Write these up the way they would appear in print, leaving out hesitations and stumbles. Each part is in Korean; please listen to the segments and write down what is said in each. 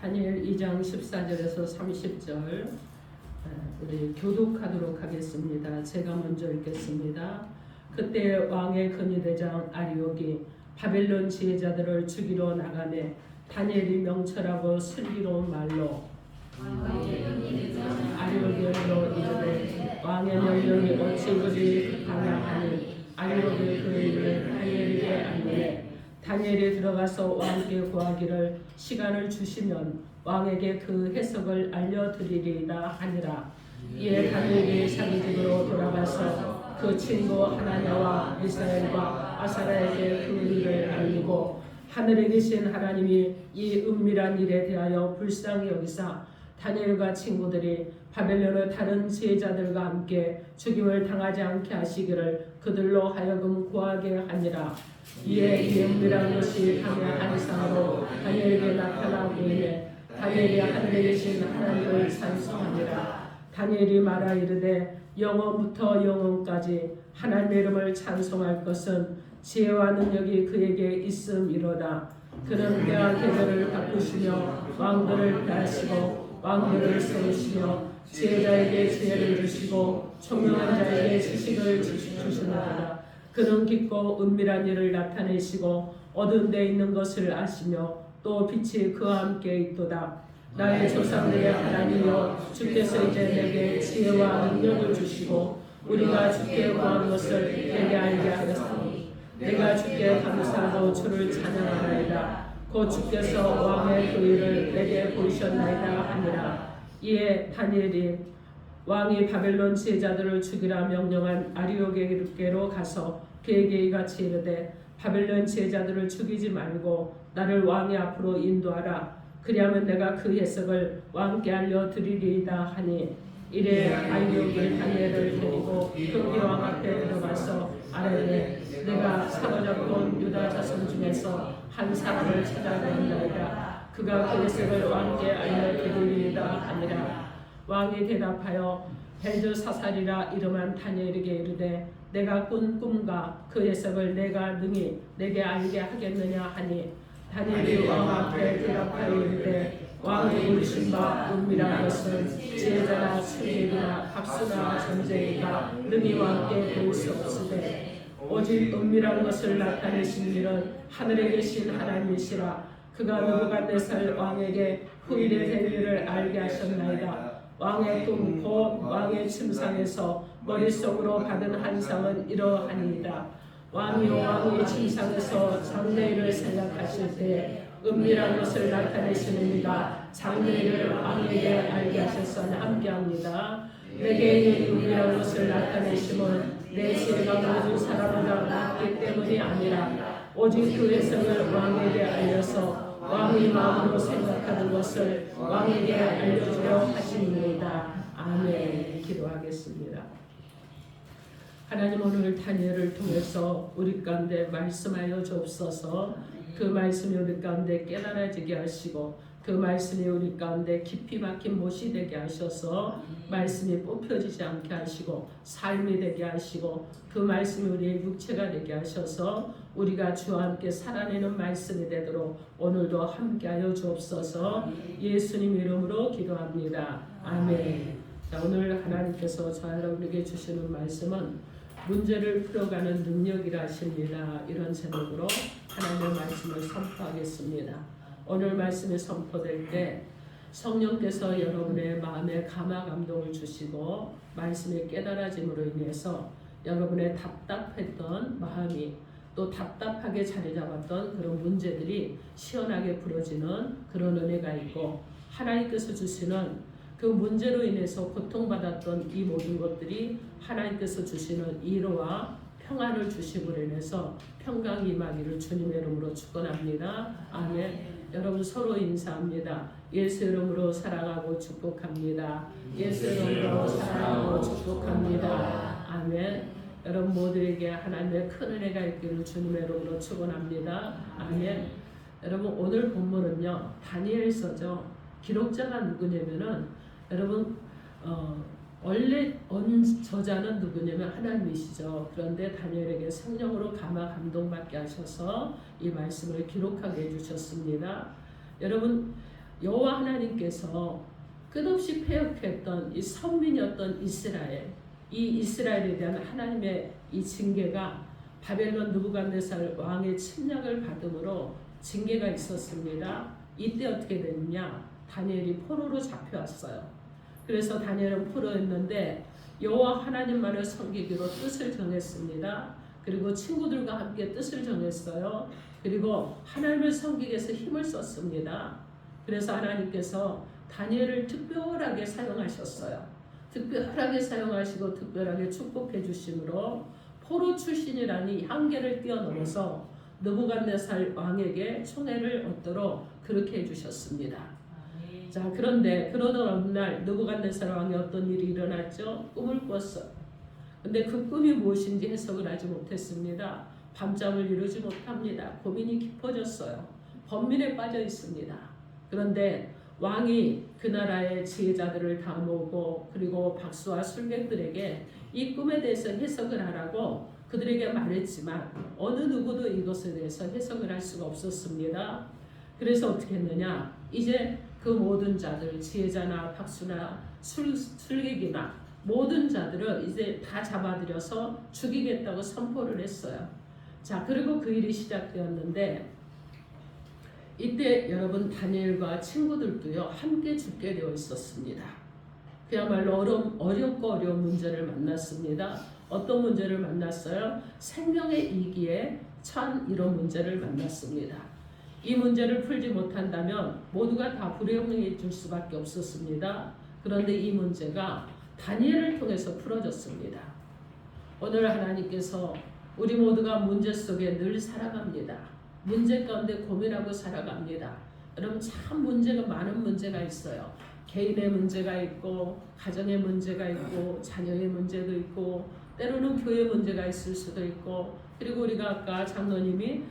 다니엘 2장 14절에서 30절 우리 교독하도록 하겠습니다. 제가 먼저 읽겠습니다. 그때 왕의 근위대장 아리옥이 바벨론 지혜자들을 죽이러 나가매 다니엘이 명철하고 슬기로운 말로 아리옥에로 이르되 왕의 명령이 어찌 그리 급하냐 하니 아리옥이 그 일을 다니엘에게 알리되 다니엘이 들어가서 왕께 구하기를 시간을 주시면 왕에게 그 해석을 알려드리리이다 하니라. 이에 다니엘이 자기 집으로 돌아가서 그 친구 하나냐와 미사엘과 아사라에게 그 일을 알리고 하늘에 계신 하나님이 이 은밀한 일에 대하여 불쌍히 여기사 다니엘과 친구들이 바벨론의 다른 지혜자들과 함께 죽임을 당하지 않게 하시기를 그들로 하여금 구하게 하니라. 이에 이 은밀한 것이 밤의 한 이상으로 다니엘에게 나타나 보이매 다니엘이 하늘에 계신 하나님을 찬송하니라. 다니엘이 말하 이르되 영원부터 영원까지 하나님의 이름을 찬송할 것은 지혜와 능력이 그에게 있음이로다. 그는 때와 계절을 바꾸시며 왕들을 폐하시고 왕들을 세우시며 지혜자에게 지혜를 주시고 총명한 자에게 지식을 주시나이다. 그는 깊고 은밀한 일을 나타내시고 어두운 데 있는 것을 아시며 또 빛이 그와 함께 있도다. 나의 조상들의 하나님이여 주께서 이제 내게 지혜와 능력을 주시고 우리가 주께 구한 것을 내게 알게 하였으니 내가 주께 감사하고 주를 찬양하나이다. 곧 주께서 왕의 그 일을 내게 보이셨나이다 하니라. 이에 다니엘이 왕이 바벨론 지혜자들을 죽이라 명령한 아리옥에게로 가서 그에게 이같이 이르되 바벨론 지혜자들을 죽이지 말고 나를 왕의 앞으로 인도하라. 그리하면 내가 그 해석을 왕께 알려드리리이다 하니 이래 아리옥이 다니엘을 데리고 금기왕 앞에 들어가서 아뢰되 내가 사로잡던 유다 자손 중에서 한 사람을 찾아내었나이다. 그가 그 해석을 왕께 알려드리리이다 하니라. 왕이 대답하여 벨드사살이라 이름한 다니엘에게 이르되 내가 꾼 꿈과 그 해석을 내가 능히 내게 알게 하겠느냐 하니 다니엘이 왕 앞에 대답하여 이르되 왕이 이르신 바 은밀한 것은 지혜자나 수리나 박수나 전쟁이가 능히 왕께 볼 수 없으되 오직 은밀한 것을 나타내신 일은 하늘에 계신 하나님이시라. 그가 느부갓네살 왕에게 후일에 될 일을 알게 하셨나이다. 왕의 꿈 곧 왕의 침상에서 머릿속으로 받은 환상은 이러하니이다. 왕이 침상에서 장래일을 생각하실 때 은밀한 것을 나타내시는 이가 장래일을 왕에게 알게 하셔서 함께합니다. 내게 있는 은밀한 것을 나타내심은 내 지혜가 모든 사람보다 낫기 때문이 아니라 오직 그 해석을 왕에게 알려서 왕이 마음으로 생각하는 것을 왕에게 알려주려 하십니다. 아멘. 기도하겠습니다. 하나님 오늘 다니엘을 통해서 우리 가운데 말씀하여 주옵소서. 그 말씀이 우리 가운데 깨달아지게 하시고 그 말씀이 우리 가운데 깊이 박힌 못이 되게 하셔서 말씀이 뽑혀지지 않게 하시고 삶이 되게 하시고 그 말씀이 우리의 육체가 되게 하셔서 우리가 주와 함께 살아내는 말씀이 되도록 오늘도 함께하여 주옵소서. 예수님 이름으로 기도합니다. 아멘. 자, 오늘 하나님께서 저 여러분에게 주시는 말씀은 문제를 풀어가는 능력이라 하십니다. 이런 제목으로 하나님의 말씀을 선포하겠습니다. 오늘 말씀이 선포될 때 성령께서 여러분의 마음에 감화 감동을 주시고 말씀의 깨달아짐으로 인해서 여러분의 답답했던 마음이 또 답답하게 자리 잡았던 그런 문제들이 시원하게 풀어지는 그런 은혜가 있고 하나님께서 주시는 그 문제로 인해서 고통받았던 이 모든 것들이 하나님께서 주시는 위로와 평안을 주심으로 인해서 평강이 임하기를 주님의 이름으로 축원합니다. 아멘. 여러분 서로 인사합니다. 예수 이름으로 사랑하고 축복합니다. 예수 이름으로 사랑하고 축복합니다. 아멘. 여러분 모두에게 하나님의 큰 은혜가 있기를 주님의 이름으로 축원합니다. 아멘. 여러분 오늘 본문은요 다니엘서죠. 기록자가 누구냐면은 여러분 원래 저자는 누구냐면 하나님이시죠. 그런데 다니엘에게 성령으로 감화 감동받게 하셔서 이 말씀을 기록하게 해주셨습니다. 여러분 여호와 하나님께서 끝없이 패역했던 이 선민이었던 이스라엘, 이 이스라엘에 대한 하나님의 이 징계가 바벨론 느부갓네살 왕의 침략을 받음으로 징계가 있었습니다. 이때 어떻게 됐느냐? 다니엘이 포로로 잡혀왔어요. 그래서 다니엘은 포로였는데 여호와 하나님만을 섬기기로 뜻을 정했습니다. 그리고 친구들과 함께 뜻을 정했어요. 그리고 하나님을 섬기기 위해서 힘을 썼습니다. 그래서 하나님께서 다니엘을 특별하게 사용하셨어요. 특별하게 사용하시고 특별하게 축복해 주심으로 포로 출신이라는 한계를 뛰어넘어서 느부갓네살 왕에게 총애를 얻도록 그렇게 해주셨습니다. 자, 그런데 그러던 어느 날 느부갓네살 왕에 어떤 일이 일어났죠? 꿈을 꿨어요. 근데 그 꿈이 무엇인지 해석을 하지 못했습니다. 밤잠을 이루지 못합니다. 고민이 깊어졌어요. 번민에 빠져 있습니다. 그런데 왕이 그 나라의 지혜자들을 다 모으고 그리고 박수와 술객들에게 이 꿈에 대해서 해석을 하라고 그들에게 말했지만 어느 누구도 이것에 대해서 해석을 할 수가 없었습니다. 그래서 어떻게 했느냐? 이제 그 모든 자들, 지혜자나 박수나 술객이나 모든 자들을 이제 다 잡아들여서 죽이겠다고 선포를 했어요. 자, 그리고 그 일이 시작되었는데 이때 여러분 다니엘과 친구들도요 함께 죽게 되어 있었습니다. 그야말로 어렵고 어려운 문제를 만났습니다. 어떤 문제를 만났어요? 생명의 위기에 처한 이런 문제를 만났습니다. 이 문제를 풀지 못한다면 모두가 다 불행해질 수밖에 없었습니다. 그런데 이 문제가 다니엘을 통해서 풀어졌습니다. 오늘 하나님께서 우리 모두가 문제 속에 늘 살아갑니다. 문제 가운데 고민하고 살아갑니다. 여러분 참 문제가 많은 문제가 있어요. 개인의 문제가 있고 가정의 문제가 있고 자녀의 문제도 있고 때로는 교회 문제가 있을 수도 있고 그리고 우리가 아까 장로님이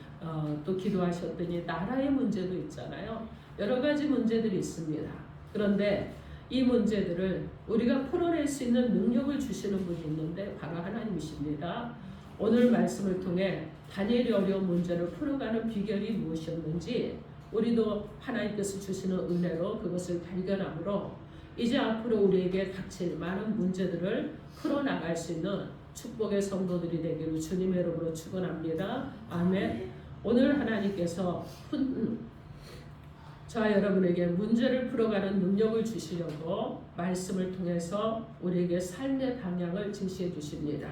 또 기도하셨더니 나라의 문제도 있잖아요. 여러 가지 문제들이 있습니다. 그런데 이 문제들을 우리가 풀어낼 수 있는 능력을 주시는 분이 있는데 바로 하나님이십니다. 오늘 말씀을 통해 다니엘이 어려운 문제를 풀어가는 비결이 무엇이었는지 우리도 하나님께서 주시는 은혜로 그것을 발견함으로 이제 앞으로 우리에게 닥칠 많은 문제들을 풀어나갈 수 있는 축복의 성도들이 되기를 주님의 이름으로 축원합니다. 아멘. 오늘 하나님께서 저와 여러분에게 문제를 풀어가는 능력을 주시려고 말씀을 통해서 우리에게 삶의 방향을 제시해 주십니다.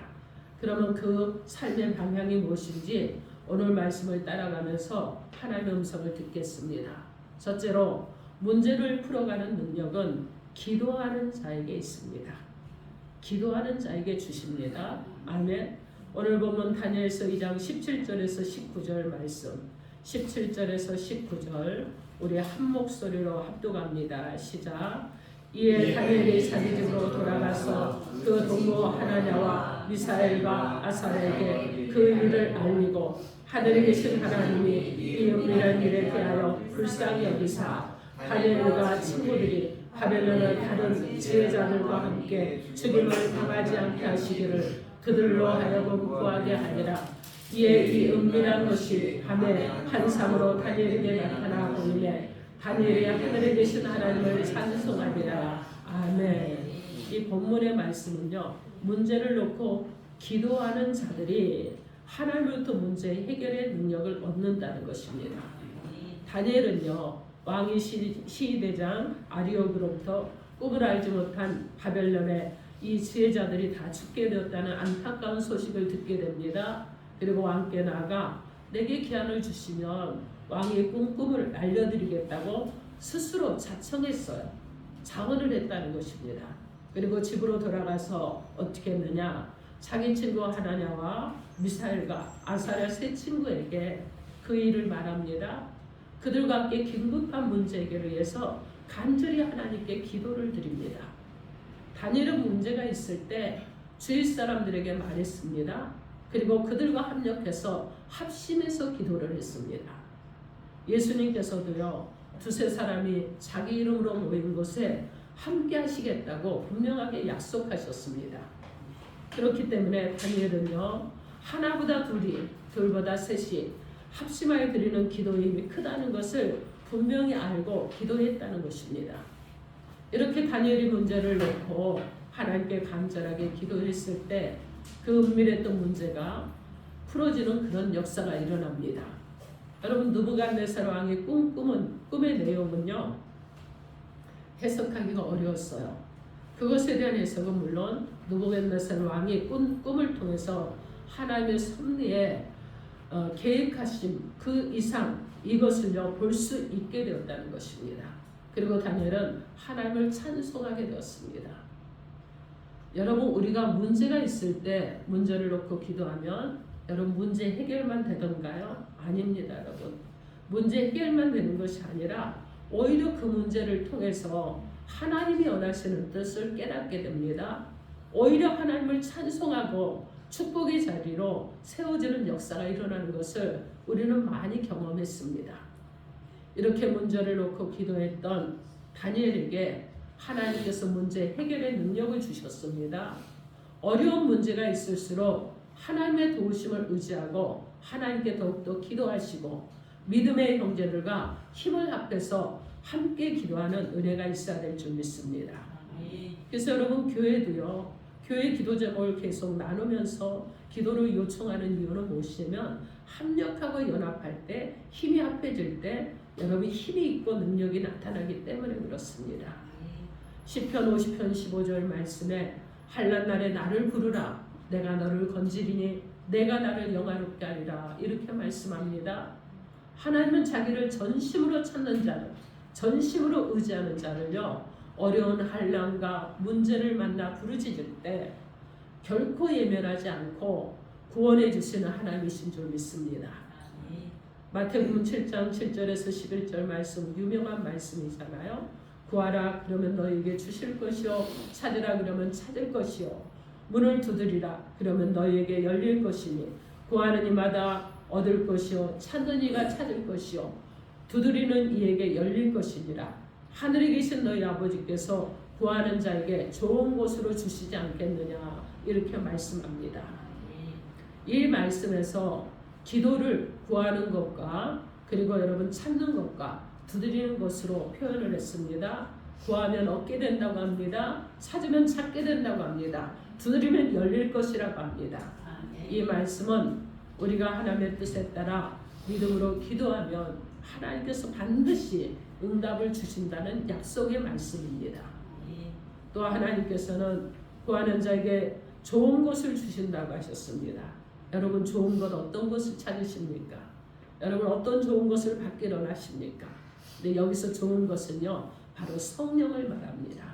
그러면 그 삶의 방향이 무엇인지 오늘 말씀을 따라가면서 하나님의 음성을 듣겠습니다. 첫째로 문제를 풀어가는 능력은 기도하는 자에게 있습니다. 기도하는 자에게 주십니다. 아멘. 오늘 보면 다니엘서 2장 17절에서 19절 말씀 17절에서 19절 우리 한 목소리로 합독합니다. 시작. 이에 다니엘이 자기 집으로 돌아가서 그 동무 하나냐와 미사엘과 아사랴에게 그 일을 알리고 하늘에 계신 하나님이 이 은밀한 일에 대하여 불쌍히 여기사 다니엘과 친구들이 바벨론의 다른 지혜자들과 함께 죽임을 당하지 않게 하시기를 그들로 하여금 구하게 하니라. 이에 이 은밀한 것이 밤에 환상으로 다니엘에게 나타나 보이매 다니엘이 하늘에 계신 하나님을 찬송하리라. 아멘. 이 본문의 말씀은요 문제를 놓고 기도하는 자들이 하나님으로부터 문제 해결의 능력을 얻는다는 것입니다. 다니엘은요 왕이 시대장 아리옥으로부터 꿈을 알지 못한 바벨론의 이 지혜자들이 다 죽게 되었다는 안타까운 소식을 듣게 됩니다. 그리고 왕께 나아가 내게 기한을 주시면 왕의 꿈을 알려드리겠다고 스스로 자청했어요. 자언을 했다는 것입니다. 그리고 집으로 돌아가서 어떻게 했느냐? 자기 친구 하나냐와 미사엘과 아사랴 세 친구에게 그 일을 말합니다. 그들과 함께 긴급한 문제 해결을 위해서 간절히 하나님께 기도를 드립니다. 다니엘은 문제가 있을 때 주위 사람들에게 말했습니다. 그리고 그들과 합력해서 합심해서 기도를 했습니다. 예수님께서도요 두세 사람이 자기 이름으로 모인 곳에 함께 하시겠다고 분명하게 약속하셨습니다. 그렇기 때문에 다니엘은요 하나보다 둘이 둘보다 셋이 합심하여 드리는 기도의 힘이 크다는 것을 분명히 알고 기도했다는 것입니다. 이렇게 다니엘이 문제를 놓고 하나님께 간절하게 기도했을 때 그 은밀했던 문제가 풀어지는 그런 역사가 일어납니다. 여러분, 느부갓네살 왕의 꿈의 내용은요, 해석하기가 어려웠어요. 그것에 대한 해석은 물론 느부갓네살 왕이 꿈을 통해서 하나님의 섭리에 계획하신 그 이상 이것을요 볼 수 있게 되었다는 것입니다. 그리고 다니엘은 하나님을 찬송하게 되었습니다. 여러분, 우리가 문제가 있을 때 문제를 놓고 기도하면 여러분 문제 해결만 되던가요? 아닙니다, 여러분. 문제 해결만 되는 것이 아니라 오히려 그 문제를 통해서 하나님이 원하시는 뜻을 깨닫게 됩니다. 오히려 하나님을 찬송하고 축복의 자리로 세워지는 역사가 일어나는 것을 우리는 많이 경험했습니다. 이렇게 문제를 놓고 기도했던 다니엘에게 하나님께서 문제 해결의 능력을 주셨습니다. 어려운 문제가 있을수록 하나님의 도우심을 의지하고 하나님께 더욱더 기도하시고 믿음의 형제들과 힘을 합해서 함께 기도하는 은혜가 있어야 될 줄 믿습니다. 그래서 여러분, 교회도요, 교회 기도 제목을 계속 나누면서 기도를 요청하는 이유는 무엇이냐면 합력하고 연합할 때, 힘이 합해질 때 여러분 힘이 있고 능력이 나타나기 때문에 그렇습니다. 시편 50편 15절 말씀에 환난 날에 나를 부르라, 내가 너를 건지리니 내가 나를 영화롭게 하리라, 이렇게 말씀합니다. 하나님은 자기를 전심으로 찾는 자를, 전심으로 의지하는 자를요, 어려운 환난과 문제를 만나 부르짖을 때 결코 예면하지 않고 구원해 주시는 하나님이신 줄 믿습니다. 마태복음 7장 7절에서 11절 말씀, 유명한 말씀이잖아요. 구하라 그러면 너희에게 주실 것이요, 찾으라 그러면 찾을 것이요, 문을 두드리라 그러면 너희에게 열릴 것이니 구하는 이마다 얻을 것이요, 찾는 이가 찾을 것이요, 두드리는 이에게 열릴 것이니라. 하늘에 계신 너희 아버지께서 구하는 자에게 좋은 곳으로 주시지 않겠느냐, 이렇게 말씀합니다. 이 말씀에서 기도를 구하는 것과 그리고 여러분 찾는 것과 두드리는 것으로 표현을 했습니다. 구하면 얻게 된다고 합니다. 찾으면 찾게 된다고 합니다. 두드리면 열릴 것이라고 합니다. 이 말씀은 우리가 하나님의 뜻에 따라 믿음으로 기도하면 하나님께서 반드시 응답을 주신다는 약속의 말씀입니다. 또 하나님께서는 구하는 자에게 좋은 것을 주신다고 하셨습니다. 여러분, 좋은 것 어떤 것을 찾으십니까? 여러분, 어떤 좋은 것을 받기를 원하십니까? 근데 여기서 좋은 것은요, 바로 성령을 말합니다.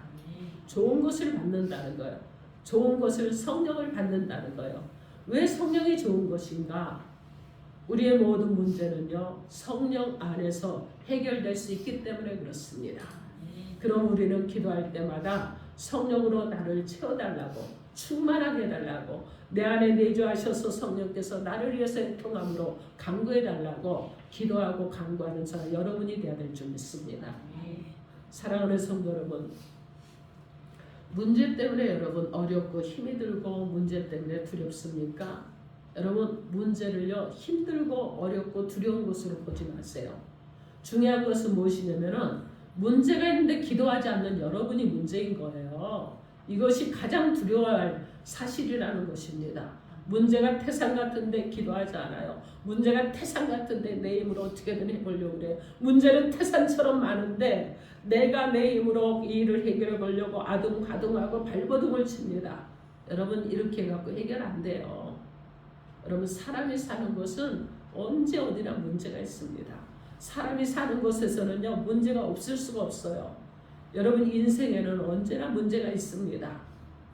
좋은 것을 받는다는 거예요. 좋은 것을, 성령을 받는다는 거예요. 왜 성령이 좋은 것인가? 우리의 모든 문제는요, 성령 안에서 해결될 수 있기 때문에 그렇습니다. 그럼 우리는 기도할 때마다 성령으로 나를 채워달라고, 충만하게 해달라고, 내 안에 내주하셔서 성령께서 나를 위해서 애통함으로 간구해달라고 기도하고 간구하는 자 여러분이 되어야 될 줄 믿습니다. 사랑하는 성도 여러분, 문제 때문에 여러분 어렵고 힘이 들고 문제 때문에 두렵습니까? 여러분, 문제를요, 힘들고 어렵고 두려운 것으로 보지 마세요. 중요한 것은 무엇이냐면은 문제가 있는데 기도하지 않는 여러분이 문제인 거예요. 이것이 가장 두려워할 사실이라는 것입니다. 문제가 태산 같은데 기도하지 않아요. 문제가 태산 같은데 내 힘으로 어떻게든 해보려고 그래. 문제는 태산처럼 많은데 내가 내 힘으로 이 일을 해결해 보려고 아둥바둥하고 발버둥을 칩니다. 여러분, 이렇게 해갖고 해결 안 돼요. 여러분, 사람이 사는 곳은 언제 어디나 문제가 있습니다. 사람이 사는 곳에서는요, 문제가 없을 수가 없어요. 여러분, 인생에는 언제나 문제가 있습니다.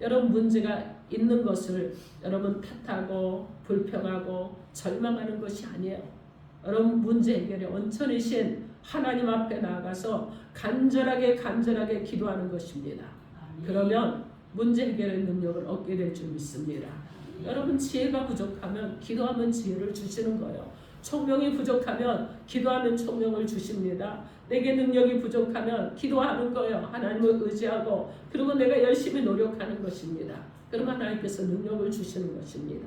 여러분, 문제가 있는 것을 여러분 탓하고 불평하고 절망하는 것이 아니에요. 여러분, 문제 해결에 원천이신 하나님 앞에 나아가서 간절하게 기도하는 것입니다. 그러면 문제 해결의 능력을 얻게 될 줄 믿습니다. 여러분, 지혜가 부족하면 기도하면 지혜를 주시는 거예요. 총명이 부족하면 기도하면 총명을 주십니다. 내게 능력이 부족하면 기도하는 거예요. 하나님을 의지하고, 그리고 내가 열심히 노력하는 것입니다. 그러면 하나님께서 능력을 주시는 것입니다.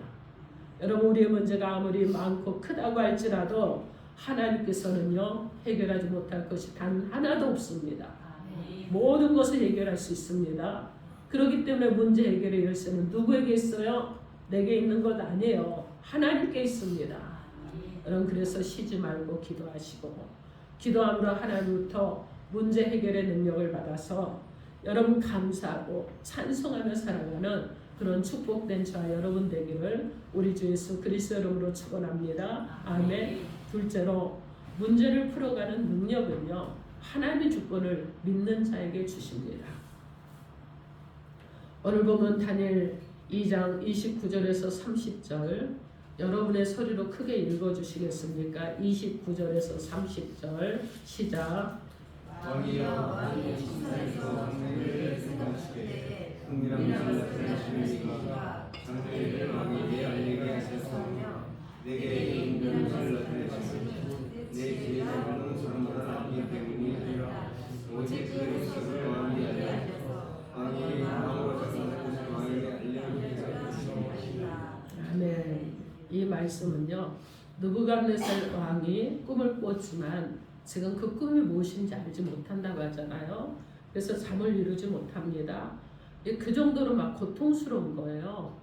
여러분, 우리의 문제가 아무리 많고 크다고 할지라도 하나님께서는요 해결하지 못할 것이 단 하나도 없습니다. 모든 것을 해결할 수 있습니다. 그렇기 때문에 문제 해결의 열쇠는 누구에게 있어요? 내게 있는 것 아니에요. 하나님께 있습니다. 여러분 그래서 쉬지 말고 기도하시고 기도함으로 하나님부터 문제 해결의 능력을 받아서 여러분 감사하고 찬송하며 살아가는 그런 축복된 저와 여러분 되기를 우리 주 예수 그리스도 이름으로 축원합니다. 아멘. 둘째로 문제를 풀어가는 능력은요 하나님의 주권을 믿는 자에게 주십니다. 오늘 보면 다니엘 2장 29절에서 30절 여러분의 소리로 크게 읽어주시겠습니까? 29절에서 30절 시작. 왕이여 왕의 신사에서 왕에게 생각하시되 은밀한 것을 나타내시니까 장래를 왕에게 알리게 하셔서 내게 인별을 나타내시니 내 지혜자는 사람보다 낫기 때문이니라. 오직 그 역사를 왕이 알려 왕이 왕으로 작성할 것을 왕에게 알려주게 할 것이니라. 아멘. 이 말씀은요 느부갓네살 왕이 꿈을 꿨지만 지금 그 꿈이 무엇인지 알지 못한다고 하잖아요. 그래서 잠을 이루지 못합니다. 그 정도로 막 고통스러운 거예요.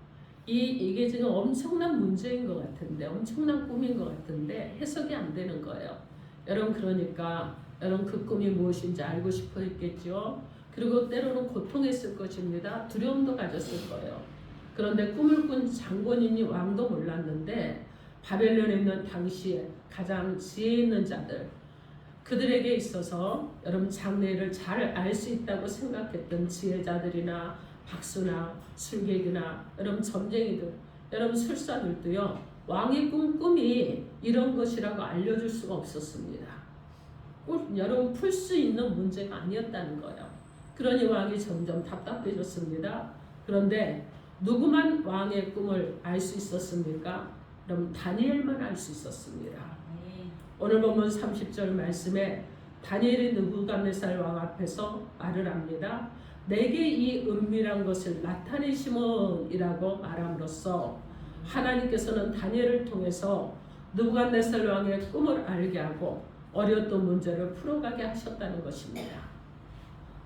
이게 지금 엄청난 문제인 것 같은데 엄청난 꿈인 것 같은데 해석이 안 되는 거예요. 여러분 그러니까 여러분 그 꿈이 무엇인지 알고 싶어 했겠죠. 그리고 때로는 고통했을 것입니다. 두려움도 가졌을 거예요. 그런데 꿈을 꾼 장본인이 왕도 몰랐는데 바벨론에 있는 당시에 가장 지혜 있는 자들 그들에게 있어서 여러분 장래를 잘 알 수 있다고 생각했던 지혜자들이나 박수나 술객이나 여러분 점쟁이들 여러분 술사들도요 왕의 꿈이 이런 것이라고 알려줄 수가 없었습니다. 여러분 풀 수 있는 문제가 아니었다는 거예요. 그러니 왕이 점점 답답해졌습니다. 그런데 누구만 왕의 꿈을 알 수 있었습니까? 그럼 다니엘만 알 수 있었습니다. 오늘 보면 30절 말씀에 다니엘이 느부갓네살 왕 앞에서 말을 합니다. 내게 이 은밀한 것을 나타내심은이라고 말함으로써 하나님께서는 다니엘을 통해서 느부갓네살 왕의 꿈을 알게 하고 어려웠던 문제를 풀어가게 하셨다는 것입니다.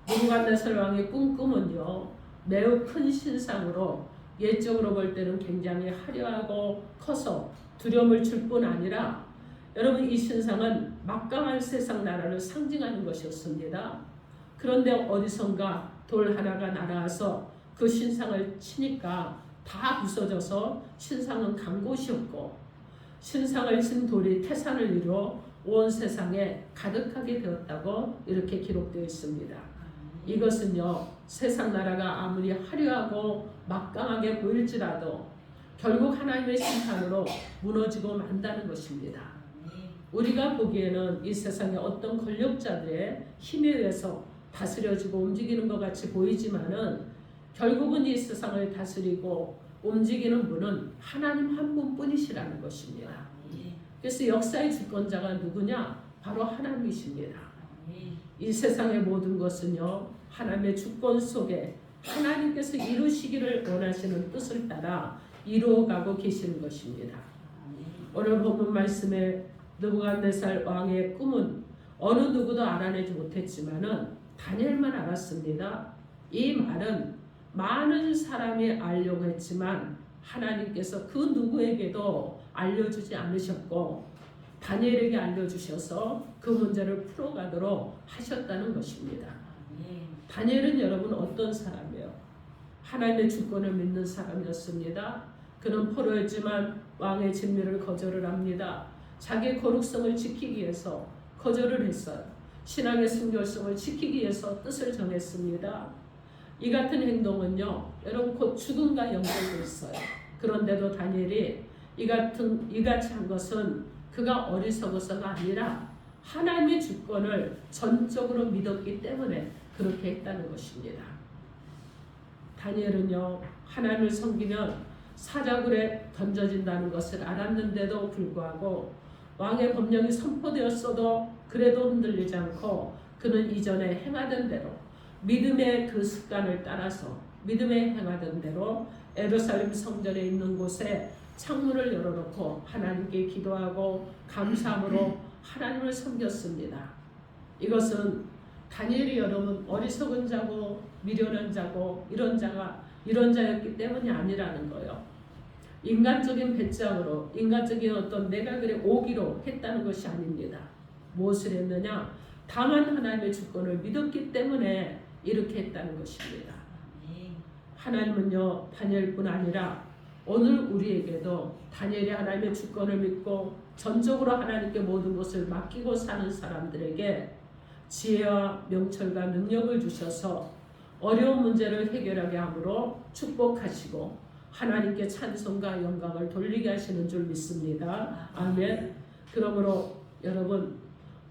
느부갓네살 왕의 꿈은요 매우 큰 신상으로 옛적으로 볼 때는 굉장히 화려하고 커서 두려움을 줄 뿐 아니라 여러분 이 신상은 막강한 세상 나라를 상징하는 것이었습니다. 그런데 어디선가 돌 하나가 날아와서 그 신상을 치니까 다 부서져서 신상은 간 곳이었고 신상을 친 돌이 태산을 이루어 온 세상에 가득하게 되었다고 이렇게 기록되어 있습니다. 이것은요 세상 나라가 아무리 화려하고 막강하게 보일지라도 결국 하나님의 심판으로 무너지고 만다는 것입니다. 우리가 보기에는 이 세상의 어떤 권력자들의 힘에 의해서 다스려지고 움직이는 것 같이 보이지만은 결국은 이 세상을 다스리고 움직이는 분은 하나님 한 분뿐이시라는 것입니다. 그래서 역사의 주권자가 누구냐? 바로 하나님이십니다. 이 세상의 모든 것은요 하나님의 주권 속에 하나님께서 이루시기를 원하시는 뜻을 따라 이루어가고 계시는 것입니다. 오늘 본문 말씀에 느부갓네살 왕의 꿈은 어느 누구도 알아내지 못했지만은 다니엘만 알았습니다. 이 말은 많은 사람이 알려고 했지만 하나님께서 그 누구에게도 알려주지 않으셨고 다니엘에게 알려주셔서 그 문제를 풀어가도록 하셨다는 것입니다. 다니엘은 여러분 어떤 사람이에요? 하나님의 주권을 믿는 사람이었습니다. 그는 포로였지만 왕의 진미를 거절을 합니다. 자기의 거룩성을 지키기 위해서 거절을 했어요. 신앙의 순결성을 지키기 위해서 뜻을 정했습니다. 이 같은 행동은요 여러분 곧 죽음과 연결되어 있어요. 그런데도 다니엘이 이같이 한 것은 그가 어리석어서가 아니라 하나님의 주권을 전적으로 믿었기 때문에 그렇게 했다는 것입니다. 다니엘은요 하나님을 섬기면 사자굴에 던져진다는 것을 알았는데도 불구하고 왕의 법령이 선포되었어도 그래도 흔들리지 않고 그는 이전에 행하던 대로 믿음의 그 습관을 따라서 믿음에 행하던 대로 예루살렘 성전에 있는 곳에 창문을 열어놓고 하나님께 기도하고 감사함으로 하나님을 섬겼습니다. 이것은 다니엘이 여러분 어리석은 자고 미련한 자고 이런 자였기 때문이 아니라는 거예요. 인간적인 배짱으로 인간적인 어떤 내가 오기로 했다는 것이 아닙니다. 무엇을 했느냐? 다만 하나님의 주권을 믿었기 때문에 이렇게 했다는 것입니다. 하나님은요 다니엘뿐 아니라 오늘 우리에게도 다니엘이 하나님의 주권을 믿고 전적으로 하나님께 모든 것을 맡기고 사는 사람들에게 지혜와 명철과 능력을 주셔서 어려운 문제를 해결하게 함으로 축복하시고 하나님께 찬송과 영광을 돌리게 하시는 줄 믿습니다. 아멘. 그러므로 여러분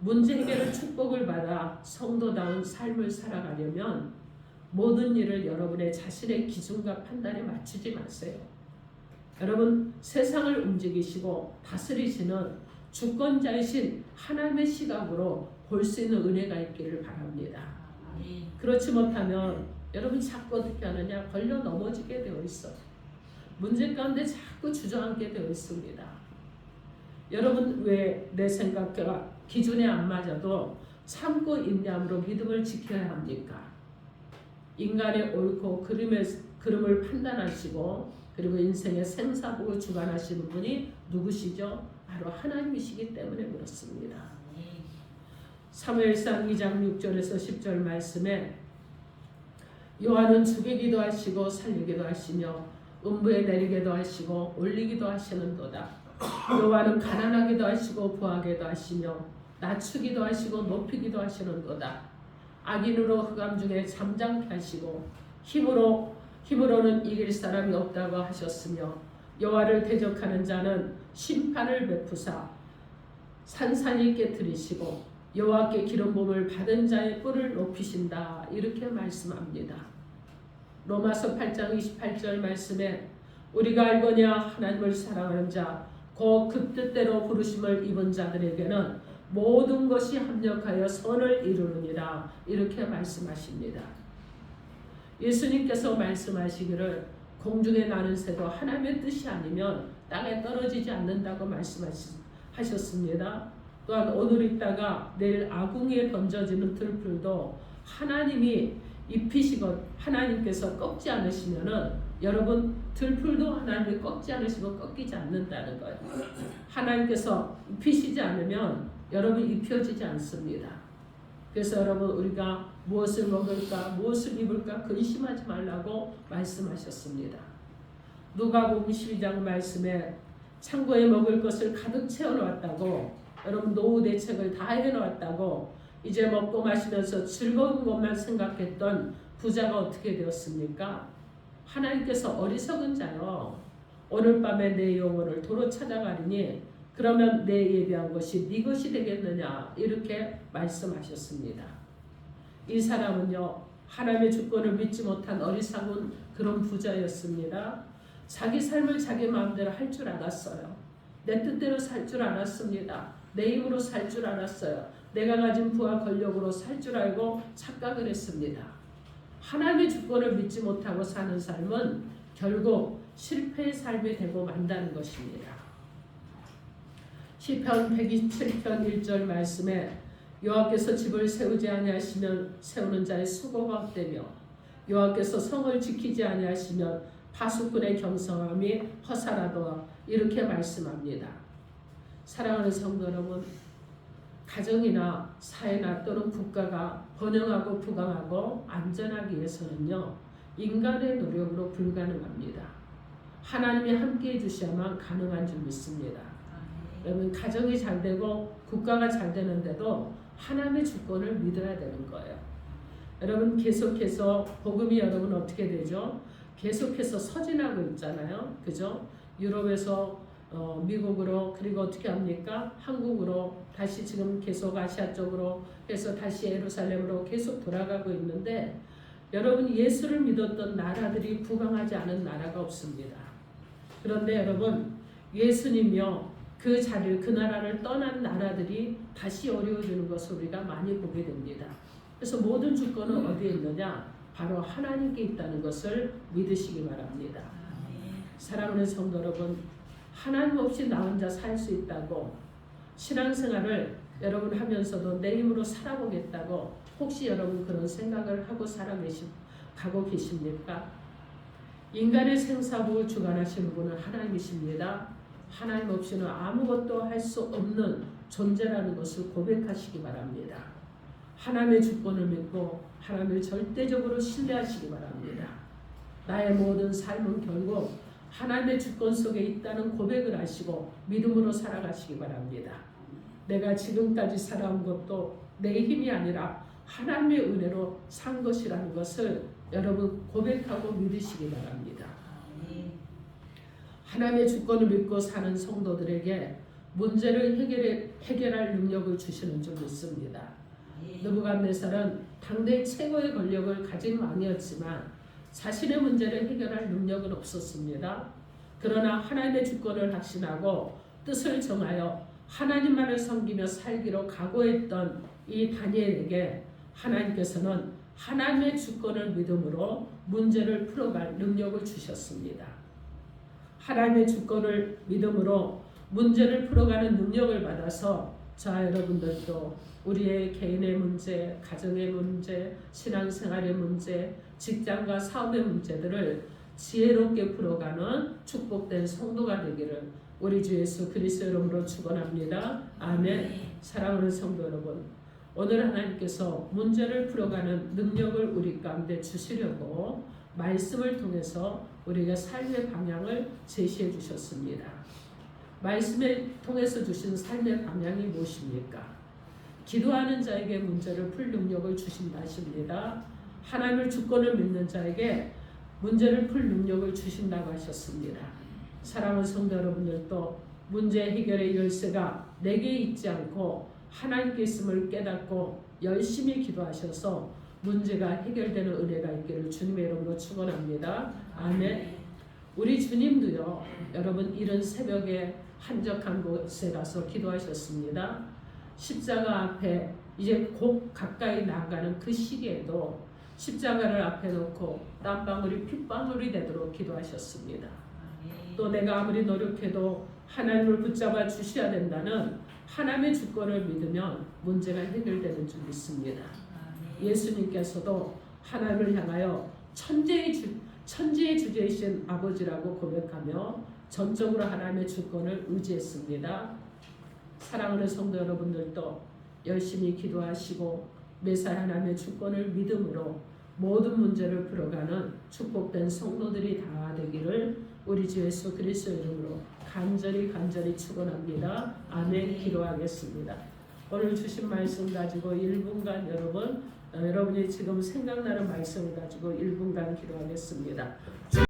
문제 해결의 축복을 받아 성도다운 삶을 살아가려면 모든 일을 여러분의 자신의 기준과 판단에 맞추지 마세요. 여러분 세상을 움직이시고 다스리시는 주권자이신 하나님의 시각으로 볼 수 있는 은혜가 있기를 바랍니다. 그렇지 못하면 여러분 자꾸 어떻게 하느냐? 걸려 넘어지게 되어 있어. 문제 가운데 자꾸 주저앉게 되어 있습니다. 여러분 왜 내 생각과 기준에 안 맞아도 참고 인내함으로 믿음을 지켜야 합니까? 인간의 옳고 그름을 판단하시고 그리고 인생의 생사복을 주관하시는 분이 누구시죠? 바로 하나님이시기 때문에 그렇습니다. 사무엘상 2장 6절에서 10절 말씀에 여호와는 죽이기도 하시고 살리기도 하시며 음부에 내리기도 하시고 올리기도 하시는도다. 여호와는 가난하기도 하시고 부하게도 하시며 낮추기도 하시고 높이기도 하시는도다. 악인으로 흑암 중에 잠잠케 하시고 힘으로는 이길 사람이 없다고 하셨으며 여호와를 대적하는 자는 심판을 베푸사 산산이 깨뜨리시고 여호와께 기름 부음을 받은 자의 뿔을 높이신다. 이렇게 말씀합니다. 로마서 8장 28절 말씀에 우리가 알거냐 하나님을 사랑하는 자 곧 그 뜻대로 부르심을 입은 자들에게는 모든 것이 합력하여 선을 이루느니라. 이렇게 말씀하십니다. 예수님께서 말씀하시기를 공중에 나는 새도 하나님의 뜻이 아니면 땅에 떨어지지 않는다고 말씀하셨습니다. 또한 오늘 있다가 내일 아궁이에 던져지는 들풀도 하나님이 입히시고 하나님께서 꺾지 않으시면은 여러분 들풀도 하나님이 꺾지 않으시고 꺾이지 않는다는 거예요. 하나님께서 입히시지 않으면 여러분 입혀지지 않습니다. 그래서 여러분 우리가 무엇을 먹을까 무엇을 입을까 근심하지 말라고 말씀하셨습니다. 누가복음 12장 말씀에 창고에 먹을 것을 가득 채워놓았다고 여러분 노후 대책을 다 해놓았다고 이제 먹고 마시면서 즐거운 것만 생각했던 부자가 어떻게 되었습니까? 하나님께서 어리석은 자여 오늘 밤에 내 영혼을 도로 찾아가리니 그러면 내 예비한 것이 네 것이 되겠느냐 이렇게 말씀하셨습니다. 이 사람은요 하나님의 주권을 믿지 못한 어리석은 그런 부자였습니다. 자기 삶을 자기 마음대로 할 줄 알았어요. 내 뜻대로 살 줄 알았습니다. 내 힘으로 살 줄 알았어요. 내가 가진 부와 권력으로 살 줄 알고 착각을 했습니다. 하나님의 주권을 믿지 못하고 사는 삶은 결국 실패의 삶이 되고 만다는 것입니다. 시편 127편 1절 말씀에 여호와께서 집을 세우지 아니하시면 세우는 자의 수고가 헛되며 여호와께서 성을 지키지 아니하시면 파수꾼의 경성함이 허사라도다. 이렇게 말씀합니다. 사랑하는 성도 여러분, 가정이나 사회나 또는 국가가 번영하고 부강하고 안전하기 위해서는요 인간의 노력으로 불가능합니다. 하나님이 함께해 주셔야만 가능한 줄 믿습니다. 여러분 가정이 잘 되고 국가가 잘 되는데도 하나님의 주권을 믿어야 되는 거예요. 여러분 계속해서 복음이 여러분 어떻게 되죠? 계속해서 서진하고 있잖아요. 그죠? 유럽에서 미국으로 그리고 어떻게 합니까? 한국으로 다시 지금 계속 아시아 쪽으로 해서 다시 예루살렘으로 계속 돌아가고 있는데 여러분 예수를 믿었던 나라들이 부강하지 않은 나라가 없습니다. 그런데 여러분 예수님이요 그 자리를 그 나라를 떠난 나라들이 다시 어려워지는 것을 우리가 많이 보게 됩니다. 그래서 모든 주권은 어디에 있느냐? 바로 하나님께 있다는 것을 믿으시기 바랍니다. 사랑하는 성도 여러분, 하나님 없이 나 혼자 살 수 있다고 신앙생활을 여러분 하면서도 내 힘으로 살아보겠다고 혹시 여러분 그런 생각을 하고 가고 계십니까? 인간의 생사부 주관하시는 분은 하나님이십니다. 하나님 없이는 아무것도 할 수 없는 존재라는 것을 고백하시기 바랍니다. 하나님의 주권을 믿고 하나님을 절대적으로 신뢰하시기 바랍니다. 나의 모든 삶은 결국 하나님의 주권 속에 있다는 고백을 하시고 믿음으로 살아가시기 바랍니다. 내가 지금까지 살아온 것도 내 힘이 아니라 하나님의 은혜로 산 것이라는 것을 여러분 고백하고 믿으시기 바랍니다. 하나님의 주권을 믿고 사는 성도들에게 문제를 해결할 능력을 주시는 줄 믿습니다. 느부갓네살은 당대 최고의 권력을 가진 왕이었지만 자신의 문제를 해결할 능력은 없었습니다. 그러나 하나님의 주권을 확신하고 뜻을 정하여 하나님만을 섬기며 살기로 각오했던 이 다니엘에게 하나님께서는 하나님의 주권을 믿음으로 문제를 풀어갈 능력을 주셨습니다. 하나님의 주권을 믿음으로 문제를 풀어가는 능력을 받아서 자 여러분들도 우리의 개인의 문제, 가정의 문제, 신앙생활의 문제, 직장과 사업의 문제들을 지혜롭게 풀어가는 축복된 성도가 되기를 우리 주 예수 그리스도 이름으로 축원합니다. 아멘. 사랑하는 성도 여러분, 오늘 하나님께서 문제를 풀어가는 능력을 우리 가운데 주시려고 말씀을 통해서 우리가 삶의 방향을 제시해 주셨습니다. 말씀을 통해서 주신 삶의 방향이 무엇입니까? 기도하는 자에게 문제를 풀 능력을 주신다 하십니다. 하나님을 주권을 믿는 자에게 문제를 풀 능력을 주신다고 하셨습니다. 사랑하는 성도 여러분들도 문제 해결의 열쇠가 내게 있지 않고 하나님께 있음을 깨닫고 열심히 기도하셔서 문제가 해결되는 은혜가 있기를 주님의 이름으로 축원합니다. 아멘. 우리 주님도요, 여러분 이른 새벽에 한적한 곳에 가서 기도하셨습니다. 십자가 앞에 이제 곧 가까이 나가는 그 시기에도 십자가를 앞에 놓고 땀방울이 핏방울이 되도록 기도하셨습니다. 또 내가 아무리 노력해도 하나님을 붙잡아 주셔야 된다는 하나님의 주권을 믿으면 문제가 해결되는 줄 믿습니다. 예수님께서도 하나님을 향하여 천지의 주제이신 아버지라고 고백하며 전적으로 하나님의 주권을 의지했습니다. 사랑하는 성도 여러분들도 열심히 기도하시고 매사에 하나님의 주권을 믿음으로 모든 문제를 풀어가는 축복된 성도들이 다 되기를 우리 주 예수 그리스도 이름으로 간절히 축원합니다. 아멘. 기도하겠습니다. 오늘 주신 말씀 가지고 1분간 여러분이 지금 생각나는 말씀을 가지고 1분간 기도하겠습니다.